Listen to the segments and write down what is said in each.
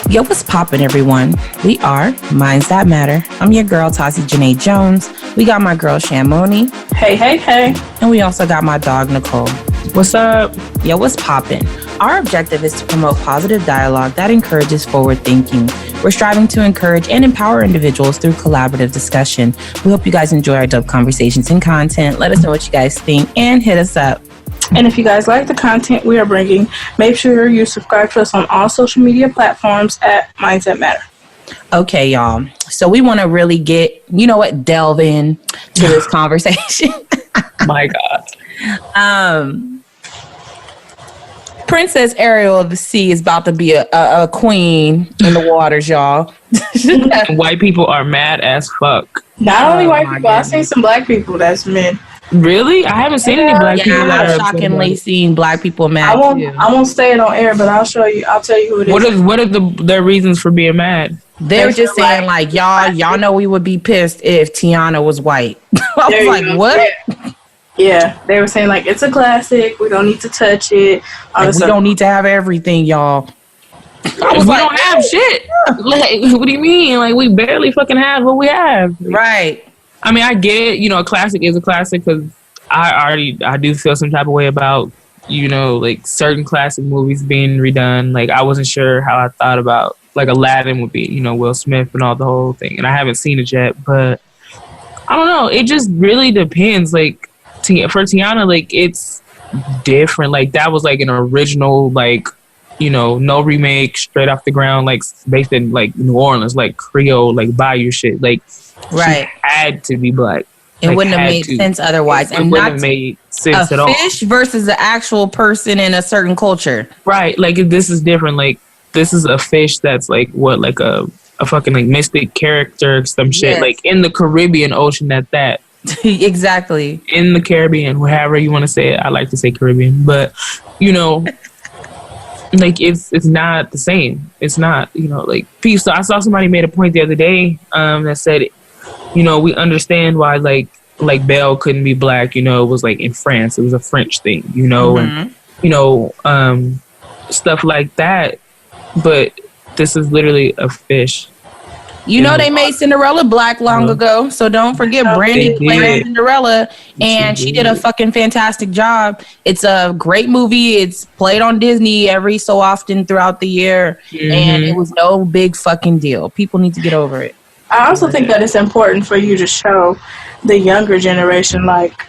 Yo, what's poppin', everyone? We are Minds That Matter. I'm your girl, Tassie Janae Jones. We got my girl, Shamoni. Hey, hey, hey. And we also got my dog, Nicole. What's up? Yo, what's poppin'? Our objective is to promote positive dialogue that encourages forward thinking. We're striving to encourage and empower individuals through collaborative discussion. We hope you guys enjoy our dope conversations and content. Let us know what you guys think and hit us up. And if you guys like the content we are bringing, make sure you subscribe to us on all social media platforms at Minds That Matter. Okay, y'all. So we want to really delve in to this conversation. My God. Princess Ariel of the Sea is about to be a queen in the waters, y'all. White people are mad as fuck. Not only white people, I've seen some black people that's men. Really? I haven't seen any black people. I've shockingly seen black people mad. I won't say it on air, but I'll tell you who it is. What are their reasons for being mad? They're just saying like y'all know we would be pissed if Tiana was white. I was like, what? Yeah, they were saying like it's a classic. We don't need to touch it. We don't need to have everything, y'all. We don't have shit. Like, what do you mean? Like, we barely fucking have what we have. Right. I mean, I get it. A classic is a classic because I do feel some type of way about, like certain classic movies being redone. Like, I wasn't sure how I thought about, like, Aladdin would be, Will Smith and all the whole thing. And I haven't seen it yet, but I don't know. It just really depends. Like, for Tiana, like, it's different. Like, that was, like, an original, like, no remake, straight off the ground, like, based in, like, New Orleans, like, Creole, like, Bayou shit. Like, right. She had to be black. It wouldn't have made sense otherwise. It wouldn't have made sense at all. A fish versus an actual person in a certain culture. Right. Like, this is different. Like, this is a fish that's, like, what, like, a fucking, like, mystic character, some shit. Yes. Like, in the Caribbean Ocean at that. Exactly. In the Caribbean, however you want to say it. I like to say Caribbean. But, like, it's not the same. It's not, like, peace. So I saw somebody made a point the other day that said, we understand why, like Belle couldn't be black, it was, like, in France. It was a French thing, mm-hmm. and, stuff like that. But this is literally a fish. They made Cinderella black long ago, so don't forget Brandy played Cinderella, and she did a fucking fantastic job. It's a great movie. It's played on Disney every so often throughout the year, mm-hmm. and it was no big fucking deal. People need to get over it. I also think that it's important for you to show the younger generation, like,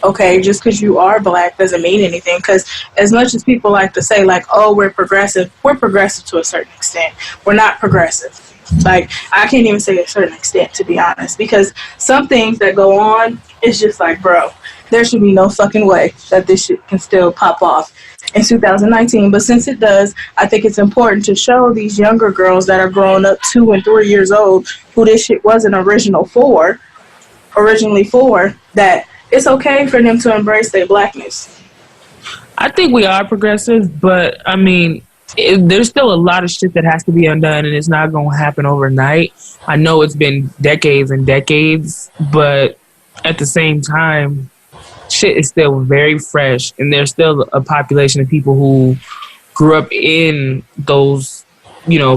okay, just because you are black doesn't mean anything. Because as much as people like to say, like, oh, we're progressive to a certain extent. We're not progressive. Like, I can't even say a certain extent, to be honest, because some things that go on, it's just like, bro, there should be no fucking way that this shit can still pop off in 2019. But since it does, I think it's important to show these younger girls that are growing up 2 and 3 years old, who this shit wasn't originally for, that it's okay for them to embrace their blackness. I think we are progressive, but I mean, there's still a lot of shit that has to be undone, and it's not going to happen overnight. I know it's been decades and decades, but at the same time, shit is still very fresh, and there's still a population of people who grew up in those,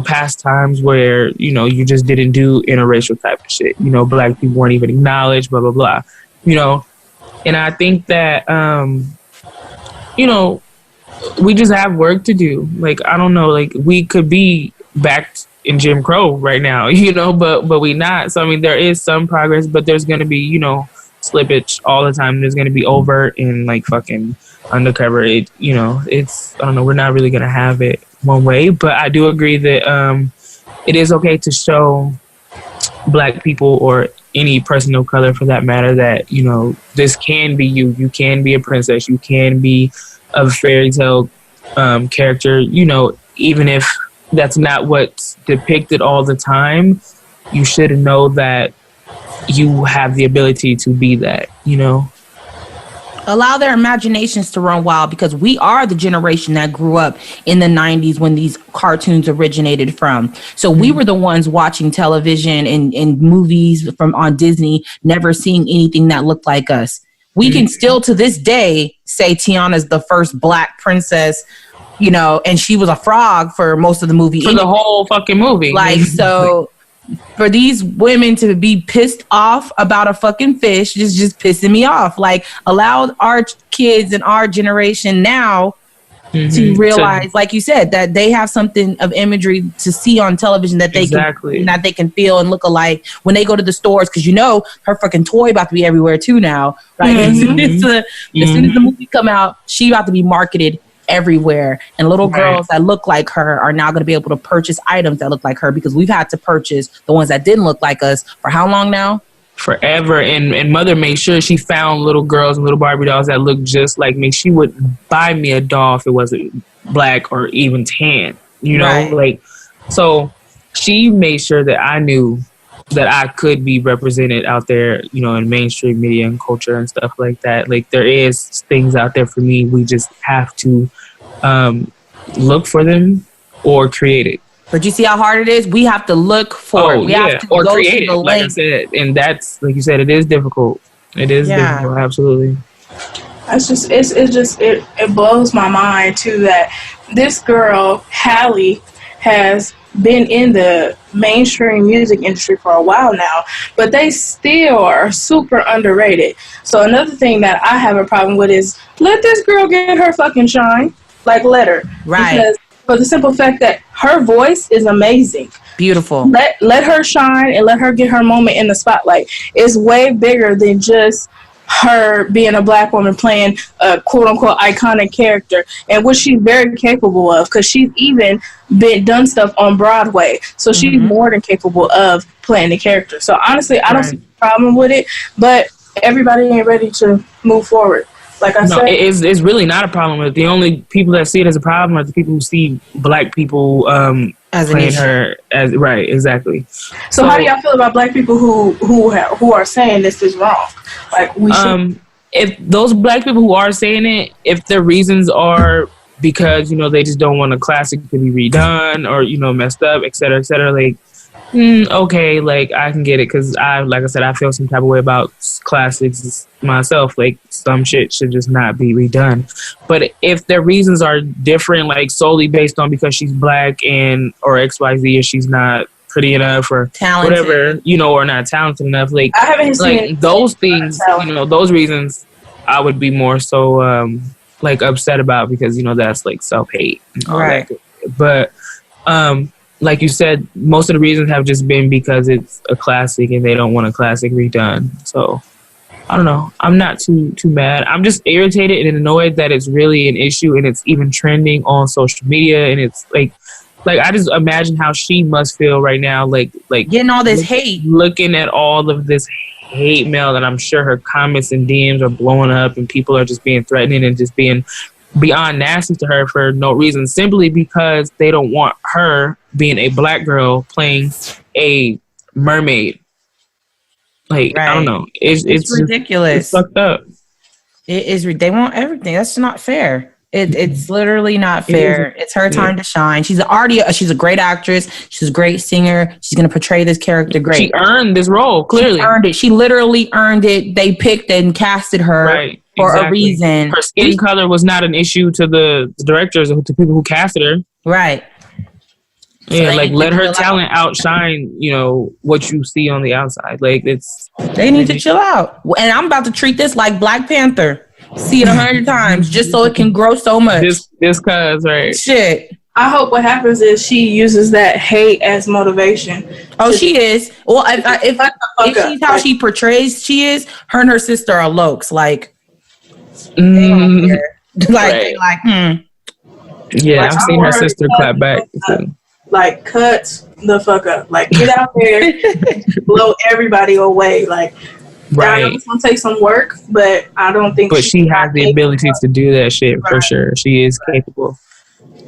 past times where, you just didn't do interracial type of shit. Black people weren't even acknowledged, blah, blah, blah. And I think that, we just have work to do. Like, I don't know, like, we could be back in Jim Crow right now, but we not. So, I mean, there is some progress, but there's going to be, slippage all the time. There's going to be overt and, like, fucking undercover. It's, I don't know, we're not really going to have it one way. But I do agree that it is okay to show black people or any person of color, for that matter, that, this can be you. You can be a princess. You can be a fairy tale character, even if that's not what's depicted all the time. You should know that you have the ability to be that, Allow their imaginations to run wild, because we are the generation that grew up in the 90s when these cartoons originated from. So we were the ones watching television and movies on Disney, never seeing anything that looked like us. We can still, to this day, say Tiana's the first black princess you know, and she was a frog for most of the movie. For the whole fucking movie. Like, so for these women to be pissed off about a fucking fish is just pissing me off. Like, allow our kids and our generation now to realize, like you said, that they have something of imagery to see on television that they can feel and look alike when they go to the stores. Because you know her fucking toy about to be everywhere too now, right? As soon as the movie come out, she about to be marketed everywhere, and little girls that look like her are now going to be able to purchase items that look like her, because we've had to purchase the ones that didn't look like us for how long now? Forever. And mother made sure she found little girls and little Barbie dolls that looked just like me. She would buy me a doll if it wasn't black or even tan, you know, like, so she made sure that I knew that I could be represented out there, you know, in mainstream media and culture and stuff like that. Like, there is things out there for me. We just have to look for them or create it. But you see how hard it is? We have to look for it. We have to or go create to the it, like I said. And that's, like you said, it is difficult. It is difficult, absolutely. It blows my mind too that this girl, Halle, has been in the mainstream music industry for a while now, but they still are super underrated. So another thing that I have a problem with is let this girl get her fucking shine. Like, let her. Right. Because for the simple fact that her voice is amazing. Beautiful. Let her shine and let her get her moment in the spotlight. It's way bigger than just her being a black woman playing a quote-unquote iconic character, and which she's very capable of, because she's even done stuff on Broadway, so she's more than capable of playing the character. So honestly, I don't see a problem with it, but everybody ain't ready to move forward. Like I said, it's really not a problem with it. The only people that see it as a problem are the people who see black people as playing her as exactly. So how do y'all feel about black people who are saying this is wrong? Like, we should. If those black people who are saying it, if their reasons are because, you know, they just don't want a classic to be redone or, you know, messed up, et cetera, like, okay, like, I can get it, because like I said, I feel some type of way about classics myself. Like, some shit should just not be redone. But if their reasons are different, like solely based on because she's black and or XYZ, or she's not pretty enough or talented, whatever, you know, or not talented enough, like, I haven't seen those things, you know, those reasons I would be more so like upset about, because, you know, that's like self-hate and all that. But like you said, most of the reasons have just been because it's a classic and they don't want a classic redone. So I don't know. I'm not too mad. I'm just irritated and annoyed that it's really an issue and it's even trending on social media. And it's like I just imagine how she must feel right now, like getting all this hate, looking at all of this hate mail, and I'm sure her comments and DMs are blowing up, and people are just being threatening and just being beyond nasty to her for no reason, simply because they don't want her being a black girl playing a mermaid. Like, I don't know. It's ridiculous. It's fucked up. It is. They want everything. That's not fair. It's literally not fair. It's her time to shine. She's a great actress. She's a great singer. She's going to portray this character great. She earned this role, clearly. She earned it. She literally earned it. They picked and casted her for a reason. Her skin color was not an issue to the directors or to people who casted her. Right. Yeah, so like, let her talent outshine, you know, what you see on the outside. Like, they need to chill out. And I'm about to treat this like Black Panther. See it 100 times just so it can grow so much. Just cause, right? Shit. I hope what happens is she uses that hate as motivation. Oh, she is. Well, if she's how she portrays she is, her and her sister are lokes. Like, they don't care. Yeah, I've seen her sister clap back. Like, cut the fuck up. Like, get out there, blow everybody away. Like, I know it's gonna take some work, but I don't think. But she has the ability to do that shit for sure. She is capable.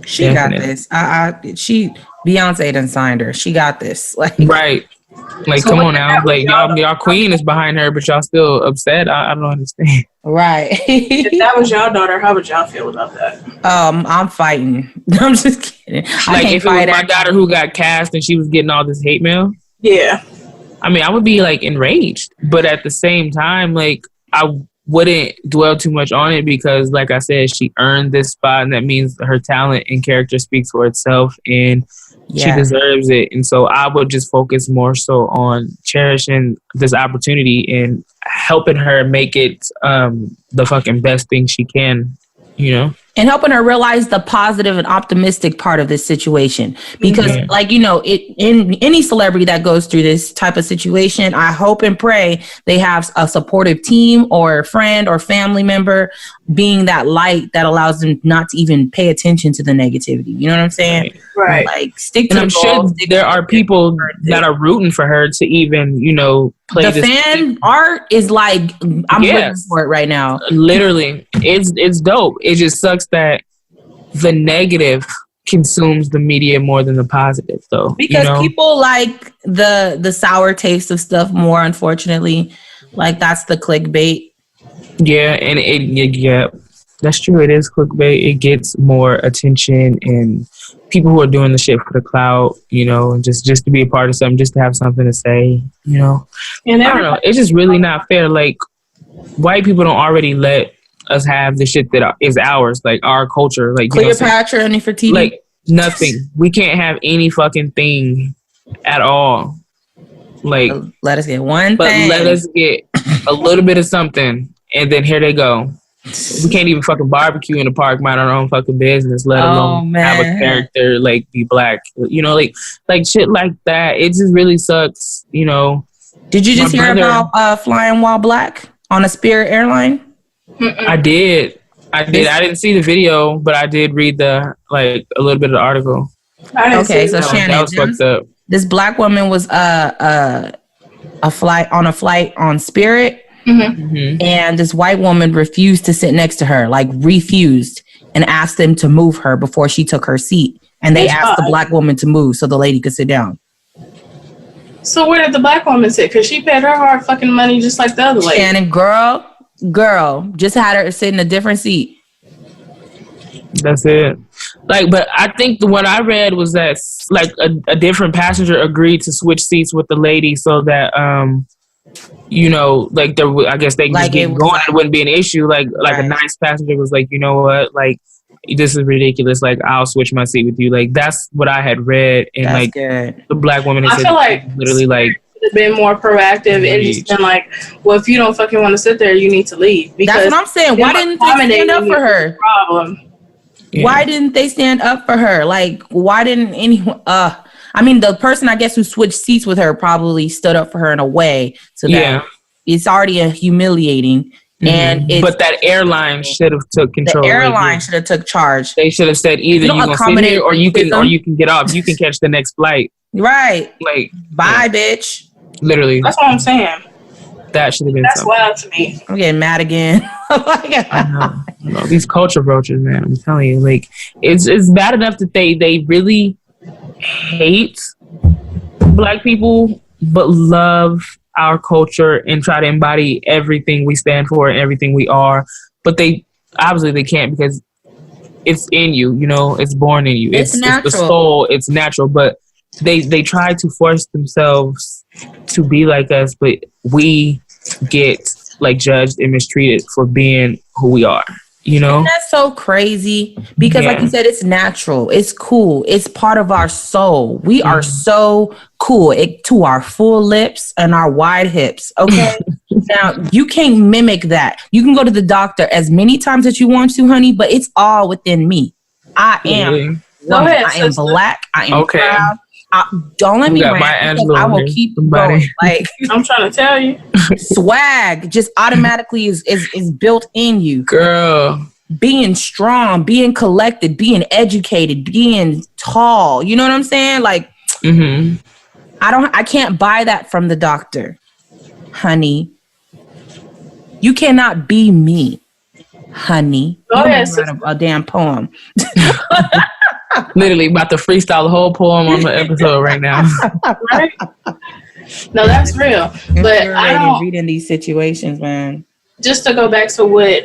She Definitely. Got this. She Beyonce done signed her. She got this. Like, right. Like, so come on now. Like, y'all queen is behind her, but y'all still upset. I don't understand. Right. If that was y'all daughter, how would y'all feel about that? I'm fighting. I'm just kidding. Like, if it was my daughter who got cast and she was getting all this hate mail. Yeah. I mean, I would be like enraged, but at the same time, like, I wouldn't dwell too much on it because, like I said, she earned this spot, and that means her talent and character speaks for itself, and she deserves it. And so I would just focus more so on cherishing this opportunity and helping her make it the fucking best thing she can, you know? And helping her realize the positive and optimistic part of this situation. Because, like, you know, in any celebrity that goes through this type of situation, I hope and pray they have a supportive team or a friend or family member being that light that allows them not to even pay attention to the negativity. You know what I'm saying? Right. Like, stick to and the I'm goals. sure there are people that are rooting for her to even, you know, play the this fan art is like, I'm looking for it right now. Literally, it's dope. It just sucks that the negative consumes the media more than the positive, though. Because people like the sour taste of stuff more, unfortunately. Like, that's the clickbait. Yeah, and that's true. It is clickbait. It gets more attention, and people who are doing the shit for the clout, you know, and just to be a part of something, just to have something to say, you know. And I don't know. It's just really not fair. Like, white people don't already let us have the shit that is ours, like our culture, like Cleopatra and Nefertiti. Like nothing. We can't have any fucking thing at all. Like, let us get one but thing. let us get a little bit of something, and then here they go. We can't even fucking barbecue in the park, mind our own fucking business, let alone have a character like be black. You know, like shit like that. It just really sucks. You know. Did you just hear about flying while black on a Spirit airline? I did. I didn't see the video, but I did read a little bit of the article. Okay, so Shannon, that was fucked up. This black woman was a flight on Spirit, and this white woman refused to sit next to her, like refused, and asked them to move her before she took her seat. And they asked the black woman to move so the lady could sit down. So where did the black woman sit? Because she paid her hard fucking money just like the other lady. Shannon, girl, just had her sit in a different seat. That's it. Like, but I think the one I read was that like a different passenger agreed to switch seats with the lady so that you know, like there, I guess they can just get going. It wouldn't be an issue. Like a nice passenger was like, you know what, like this is ridiculous. Like I'll switch my seat with you. Like that's what I had read, and that's like good. The black woman. I feel like literally like. Been more proactive and just been like, well, if you don't fucking want to sit there, you need to leave. Because that's what I'm saying. Why didn't they stand up for her? Problem. Yeah. Why didn't they stand up for her? Like, why didn't anyone? I mean, the person I guess who switched seats with her probably stood up for her in a way so that it's already humiliating. And but that airline should have took control. The airline should have took charge. They should have said either you gonna sit here or you can get off. You can catch the next flight. Right. Like bye, bitch. Literally. That's what I'm saying. That should have been. That's wild to me. I'm getting mad again. I know. These culture roaches, man. I'm telling you, like it's bad enough that they really hate black people, but love our culture and try to embody everything we stand for and everything we are. But they obviously they can't because it's in you. You know, it's born in you. It's natural. It's the soul. It's natural, but. They try to force themselves to be like us, but we get like judged and mistreated for being who we are, you know? And that's so crazy because like you said, it's natural. It's cool. It's part of our soul. We are so cool to our full lips and our wide hips. Okay. Now you can't mimic that. You can go to the doctor as many times as you want to, honey, but it's all within me. I am. Go ahead, I am black. I am proud. Don't let me rant. I will keep going. Like I'm trying to tell you, swag just automatically is built in you, girl. Being strong, being collected, being educated, being tall. You know what I'm saying? Like, I can't buy that from the doctor, honey. You cannot be me, honey. Go ahead, a damn poem. Literally about to freestyle the whole poem on the episode right now. Right? No, that's real. But I don't read in these situations, man. Just to go back to what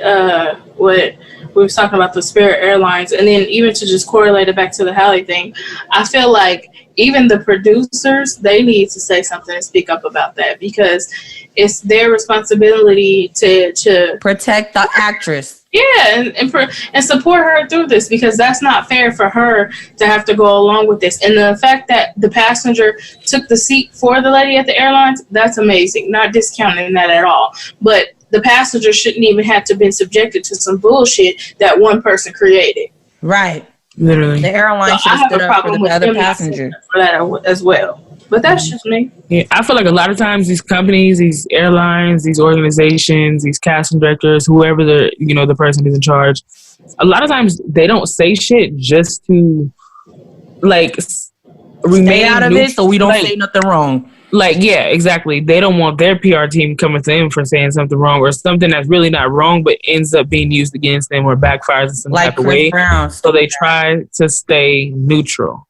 we were talking about, the Spirit Airlines, and then even to just correlate it back to the Halle thing, I feel like even the producers, they need to say something and speak up about that, because it's their responsibility to protect the actress. Yeah, and support her through this, because that's not fair for her to have to go along with this. And the fact that the passenger took the seat for the lady at the airlines, that's amazing. Not discounting that at all. But the passenger shouldn't even have to been subjected to some bullshit that one person created. Right. Literally. The airline should have stood up for the other passenger. For that as well. But that's just me. Yeah, I feel like a lot of times these companies, these airlines, these organizations, these casting directors, whoever the person is in charge, a lot of times they don't say shit just to like remain out of it, so we don't say nothing wrong. Like, yeah, exactly. They don't want their PR team coming to them for saying something wrong or something that's really not wrong, but ends up being used against them or backfires in some type of way. So they try to stay neutral.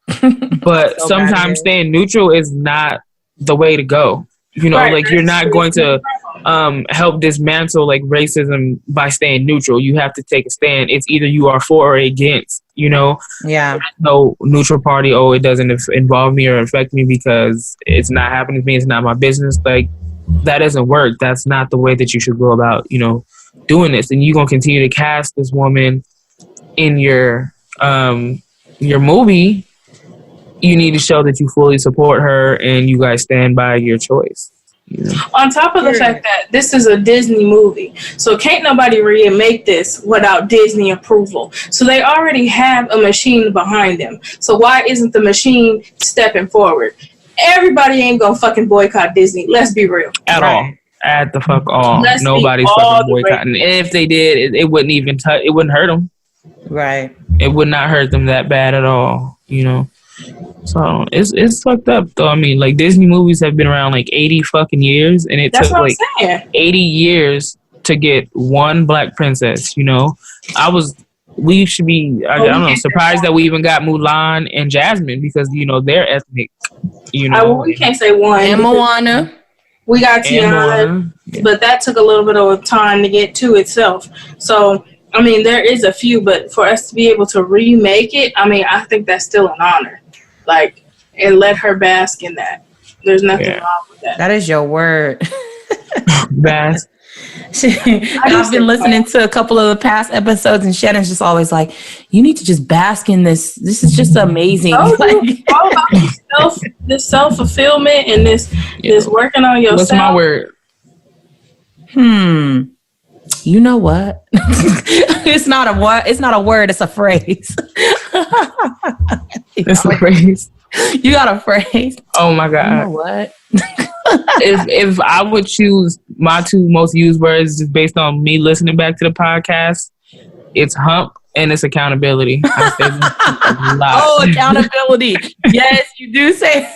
But so sometimes staying neutral is not the way to go. Like you're not going to help dismantle like racism by staying neutral. You have to take a stand. It's either you are for or against, Yeah. No neutral party. Oh, it doesn't involve me or affect me because it's not happening to me. It's not my business. Like that doesn't work. That's not the way that you should go about, doing this. And you're going to continue to cast this woman in your movie. You need to show that you fully support her and you guys stand by your choice. On top of the fact that this is a Disney movie, so can't nobody remake this without Disney approval. So they already have a machine behind them. So why isn't the machine stepping forward? Everybody ain't gonna fucking boycott Disney. Let's be real. At all. At the fuck all. Nobody's fucking boycotting. And if they did, it wouldn't even it wouldn't hurt them. Right. It would not hurt them that bad at all. So it's fucked up though. I mean, like Disney movies have been around like 80 fucking years, and it took like 80 years to get one black princess. We should be I don't know, surprised that we even got Mulan and Jasmine because they're ethnic. We can't say one. And Moana. We got Tiana, but that took a little bit of time to get to itself. So I mean, there is a few, but for us to be able to remake it, I mean, I think that's still an honor. Like, and let her bask in that. There's nothing wrong with that. That is your word. Bask. I've been listening to a couple of the past episodes, and Shannon's just always like, "You need to just bask in this. This is just amazing." All about this self-fulfillment and this working on yourself. What's my word? You know what? It's not a word. It's a phrase. It's a phrase. You got a phrase. Oh my God. You know what? if I would choose my two most used words just based on me listening back to the podcast, it's hump and it's accountability. I say a lot. Oh, accountability. Yes, you do say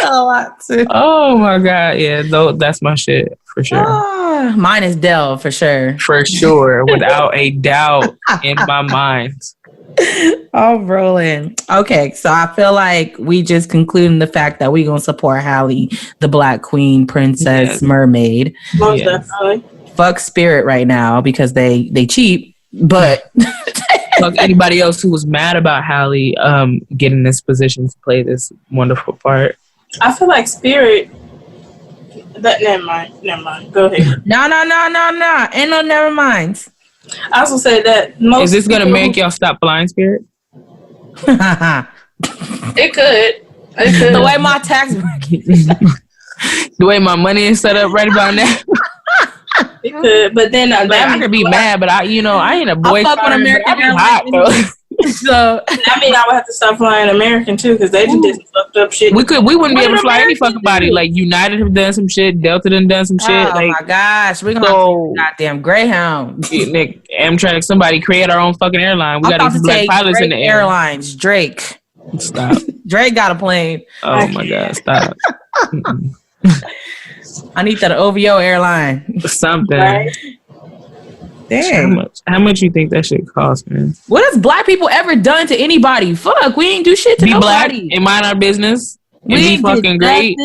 a lot too. Oh my God. Yeah, that's my shit for sure. Mine is Dell for sure. For sure. Without a doubt in my mind. Oh, rolling. Okay, so I feel like we just concluding the fact that we're going to support Halle, the Black Queen, Princess, Mermaid. Most definitely. Fuck Spirit right now because they cheap, but... Fuck anybody else who was mad about Halle getting this position to play this wonderful part. I feel like Spirit... Never mind. Go ahead. No. Ain't no never minds. I also say that most. Is this gonna make y'all stop flying, Spirit? It could. The way my tax bracket, the way my money is set up right about now. It could, but then I could be mad, but I ain't a boy. I fuck with American Airlines. So I mean, I would have to stop flying American too because they just did some fucked up shit. We wouldn't be able to fly any fucking body. Like United have done some shit, Delta done some shit. Oh my gosh, we're gonna have goddamn Greyhound. Nick, Amtrak, somebody create our own fucking airline. We got to black pilots in the air. Airlines, Drake. Stop. Drake got a plane. Oh my God, stop. I need that OVO airline. Something. Right? Damn. How much you think that shit costs, man? What has black people ever done to anybody? Fuck, we ain't do shit to be nobody. Black and mind our business. And we be fucking great.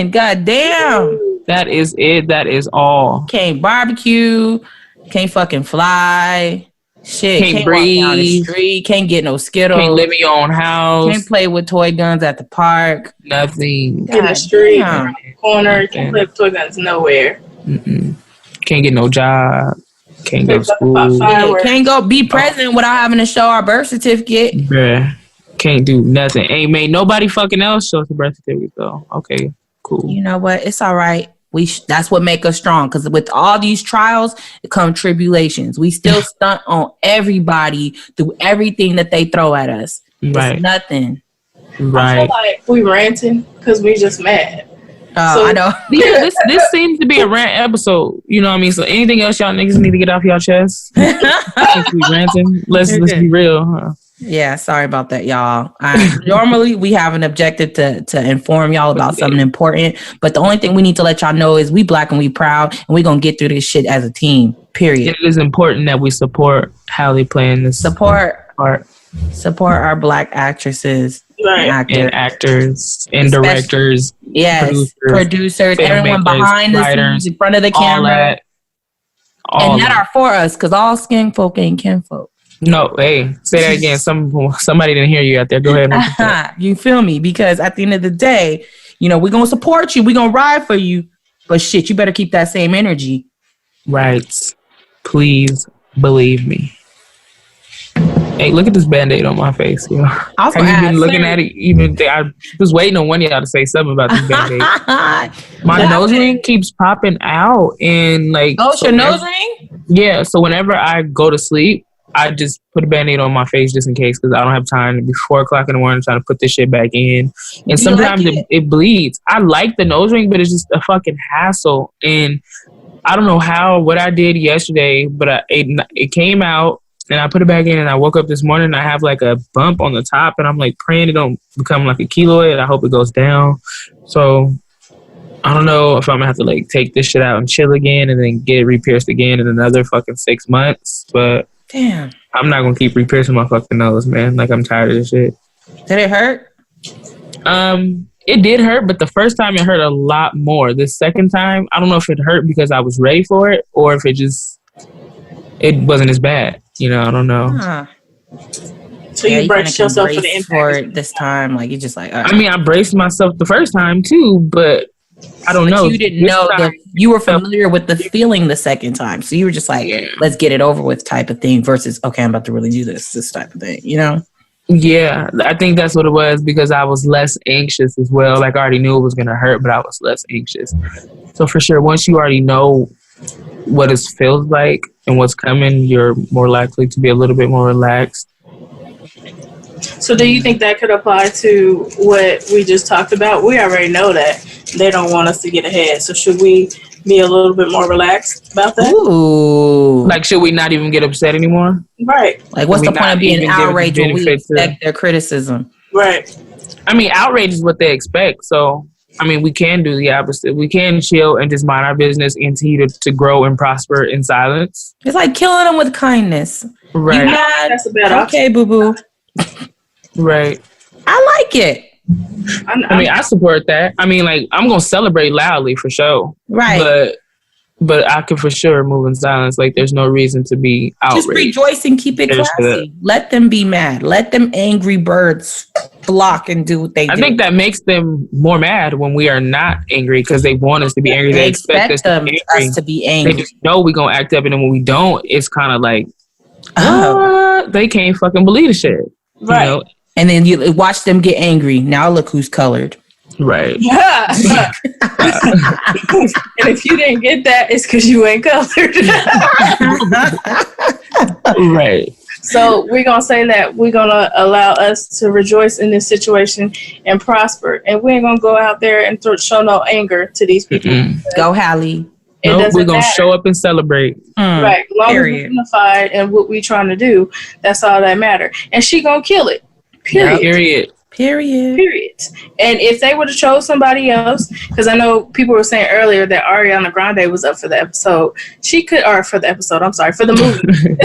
God damn. That is it. That is all. Can't barbecue. Can't fucking fly. Shit, can't breathe. Walk down the street. Can't get no Skittles. Can't live in your own house. Can't play with toy guns at the park. Nothing. Get in the street, around the corner. Can't play with toy guns nowhere. Can't get no job. Can't go to school. Can't go be president without having to show our birth certificate. Bruh. Can't do nothing. Ain't made nobody fucking else show us a birth certificate though. Okay, cool. You know what? It's all right. That's what make us strong. Because with all these trials, it come tribulations. We still stunt on everybody through everything that they throw at us. Right. It's nothing. Right. I feel like we ranting because we just mad. I know. Yeah, this seems to be a rant episode. You know what I mean? So anything else y'all niggas need to get off y'all chest? We ranting. Let's be real, huh? Yeah, sorry about that, y'all. Normally, we have an objective to inform y'all about something important, but the only thing we need to let y'all know is we Black and we proud, and we gonna get through this shit as a team. Period. It is important that we support Halle playing this support our Black actresses, right. and actors and directors. Yes, producers, everyone behind the scenes, in front of the camera, and that are for us, because all skin folk ain't kinfolk. No, hey, say that again. Somebody didn't hear you out there. Go ahead. You feel me? Because at the end of the day, you know, we're going to support you. We're going to ride for you. But shit, you better keep that same energy. Right. Please believe me. Hey, look at this Band-Aid on my face. You know? Have you been looking at it? I was waiting on one of y'all to say something about this Band-Aid. My nose ring keeps popping out. And like, oh, it's your nose ring? Yeah. So whenever I go to sleep, I just put a Band-Aid on my face just in case, because I don't have time to be 4 o'clock in the morning trying to put this shit back in. And sometimes it bleeds. I like the nose ring, but it's just a fucking hassle. And I don't know what I did yesterday, but it came out and I put it back in, and I woke up this morning and I have like a bump on the top, and I'm like praying it don't become like a keloid. I hope it goes down. So I don't know if I'm gonna have to like take this shit out and chill again and then get it re-pierced again in another fucking 6 months. But damn, I'm not gonna keep re-piercing my fucking nose, man. Like, I'm tired of this shit. Did it hurt? It did hurt, but the first time it hurt a lot more. The second time, I don't know if it hurt because I was ready for it or if it wasn't as bad. You know, I don't know. Huh. So you braced yourself for the impact for it this time? Like, you just like, I mean, I braced myself the first time too, but I don't know. You didn't know that you were familiar with the feeling the second time. So you were just like, let's get it over with type of thing versus, okay, I'm about to really do this type of thing, you know? Yeah, I think that's what it was, because I was less anxious as well. Like, I already knew it was going to hurt, but I was less anxious. So for sure, once you already know what it feels like and what's coming, you're more likely to be a little bit more relaxed. So do you think that could apply to what we just talked about? We already know that they don't want us to get ahead. So should we be a little bit more relaxed about that? Ooh. Like, should we not even get upset anymore? Right. Like, what's the point of being outraged when we expect their criticism? Right. I mean, outrage is what they expect. So, I mean, we can do the opposite. We can chill and just mind our business and continue to grow and prosper in silence. It's like killing them with kindness. Right. You mad? That's a bad option. Okay, boo-boo. Right. I like it. I mean, I support that. I mean, like, I'm going to celebrate loudly for sure. Right. But I can for sure move in silence. Like, there's no reason to be outraged. Just rejoice and keep it classy. Let them be mad. Let them angry birds flock and do what they do. I think that makes them more mad when we are not angry, because they want us to be angry. They expect us to be angry. They just know we're going to act up, and then when we don't, it's kind of like, they can't fucking believe the shit. Right. You know? And then you watch them get angry. Now look who's colored. Right. Yeah. And if you didn't get that, it's because you ain't colored. Right. So we're going to say that we're going to allow us to rejoice in this situation and prosper. And we ain't going to go out there and show no anger to these people. Go, Halle. Nope, we're going to show up and celebrate. Right. As long as we're unified in what we're trying to do, that's all that matters. And she going to kill it. Period. And if they would have chose somebody else, because I know people were saying earlier that Ariana Grande was up for the episode. For the movie.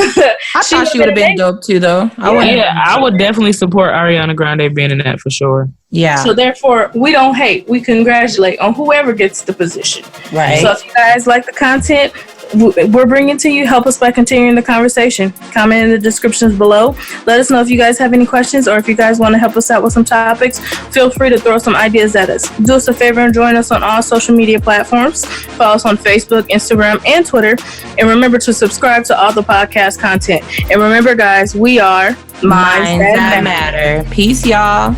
I thought she would have been dope too, though. I would definitely support Ariana Grande being in that for sure. Yeah. So therefore, we don't hate. We congratulate on whoever gets the position. Right. So if you guys like the content, we're bringing to you. Help us by continuing the conversation. Comment in the descriptions below. Let us know if you guys have any questions or if you guys want to help us out with some topics. Feel free to throw some ideas at us. Do us a favor and join us on all social media platforms. Follow us on Facebook, Instagram, and Twitter. And remember to subscribe to all the podcast content. And remember, guys, we are Minds That Matter. Peace, y'all.